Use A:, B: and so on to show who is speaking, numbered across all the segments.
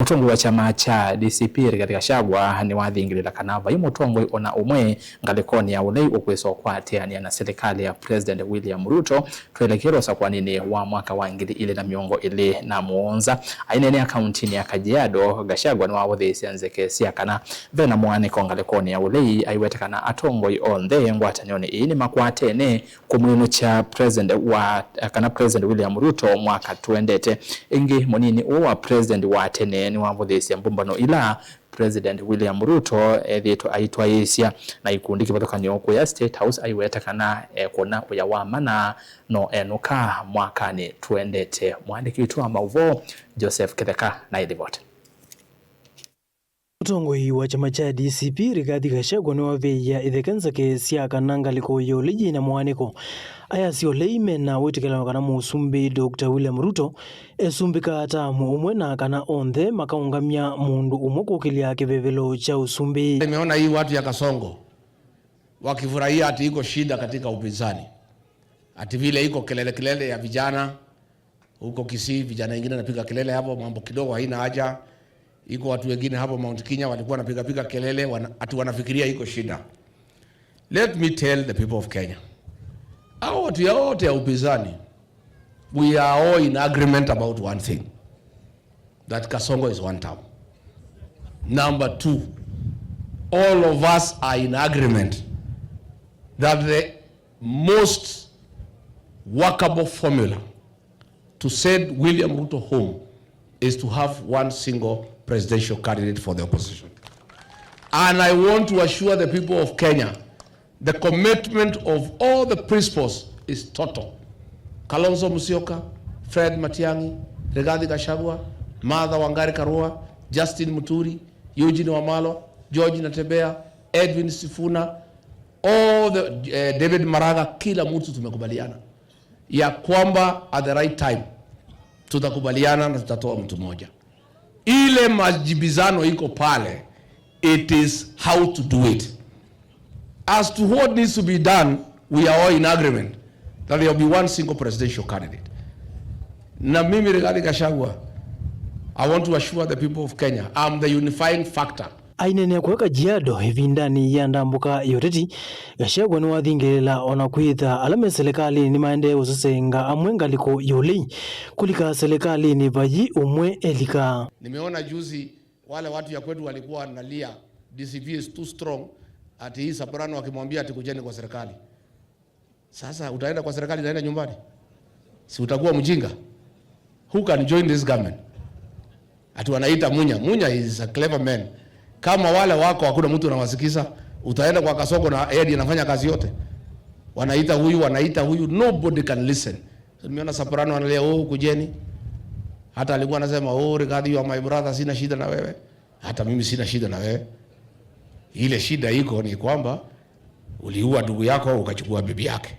A: Mutongo wa chama cha DCP Rigathi Gachagua ni wathingirira kanava yu mutongo ona umwe ngalikoni ya ulei ukweso kwatiania na serikali ya President William Ruto twelekero sakwanini wa mwaka wa 2027 ainene akaunti ya Kajiado. Gachagua ni wawothisia nzeke siakana vena mwaniko ngalikoni ya ulei aiwetekana atongo onthe ngwatanyoni ini makwatene kumwino cha President William Ruto mwaka tuendete ingi monini uwa President wa tene ni wawothisia mbumbano ila President William Ruto thito aitwa Asia na ikundi kibatokani ku ya State House aiwetekana kona ya wamana no enuka mwakani tuendete. Mwandiki wetu wa Mauvo Joseph Kitheka na report.
B: Mutongoi wa chama cha DCP Rigathi Gachagua ni waveya ithekanza ke siakana ngaliko yoliji na mwaniko aya sio leime na wetikala kana musumbi Dr. William Ruto esumbika ata umwe na kana onthe makaungamia mundu umwe kukilia kivevelo cha usumbi.
C: Nimeona hii watu ya Kasongo wakifurahia ati iko shida katika upinzani, ati vile iko kelele ya vijana huko Kisii, vijana wengine napiga kelele hapo, mambo kidogo haina haja. Iko watu wengine hapo Mount Kenya walikuwa napiga kelele ati wanafikiria iko shida. Let me tell the people of Kenya, hao watu yote ya upinzani, we are all in agreement about one thing, that Kasongo is one town. Number two, all of us are in agreement that the most workable formula to send William Ruto home is to have one single presidential candidate for the opposition. And I want to assure the people of Kenya, the commitment of all the principals is total. Kalonzo Musyoka, Fred Matiang'i, Rigathi Gachagua, Martha Wangari Karua, Justin Muturi, Eugene Wamalwa, George Natembeya, Edwin Sifuna, all the David Maraga, kila mtu tumekubaliana ya kwamba at the right time tutakubaliana na tutatoa mtu mmoja. Ile majibizano iko pale, it is how to do it. As to what needs to be done, we are all in agreement that there will be one single presidential candidate. Na mimi Rigathi Gachagua, I want to assure the people of Kenya, I'm the unifying factor.
B: Ainene kwa Kajiado hivi ndani ya ndambuka yoteti Gachagua ni wathingirira ona kwitha alame serikali ni maende usesenga amwe ngaliko yolei kulika serikali ni vayi umwe elika.
C: Nimeona juzi wale watu ya kwetu walikuwa wanalia DCP is too strong, ati hii Soprano wakimwambia ati kujeni kwa serikali. Sasa utaenda kwa serikali, utaenda nyumbani? Si utakuwa mjinga? Who can join this government? Ati wanaita Munya is a clever man. Kama wale wako hakuna mtu anawasikiza, utaenda kwa Kasongo na Edi anafanya kazi yote. Wanaita huyu, nobody can listen. So nimeona Soprano analia kujeni. Hata alikuwa anasema Rigathi, you are my brother, sina shida na wewe. Hata mimi sina shida na wewe. Ile shida iko ni kwamba uliua ndugu yako ukachukua bibi yake.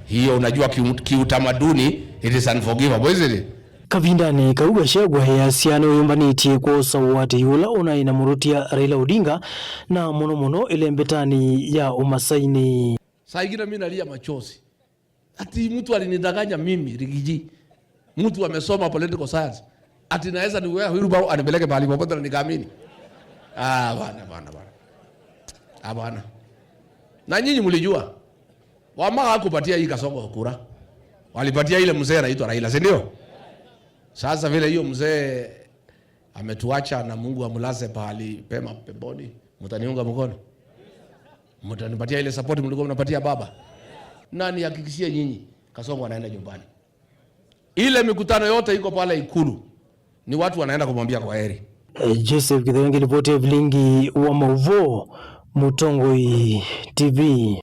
C: Hiyo unajua kiutamaduni it is unforgivable, isn't it?
B: Kavindani kauga Gachagua ya siano yumbaniti kwa sawati yula unaina murutia Raila Odinga na mono ile mbetani ya umasaini.
C: Saa ingine mimi nalia machozi. Ati mtu alinidanganya mimi Rigiji. Mtu amesoma political science. Ati naweza ni wewe huyu anipeleke mahali popote na nikaamini. Bana. Na nyinyi mlijua. Wama hakupatia hii Kasongo kura. Walipatia ile mzee anaitwa Raila, si ndio? Sasa vile hiyo mzee ametuacha na Mungu amlaze pahali pema peponi, mtaniunga mkono? Mtanipatia ile support mlikuwa mnapatia baba? Nani hakikishie nyinyi Kasongo anaenda nyumbani? Ile mikutano yote iko pale Ikulu, ni watu wanaenda kumwambia kwa heri.
B: Joseph Kitheka, ripoti ya Vilingi wa Mauvo, Mutongoi TV.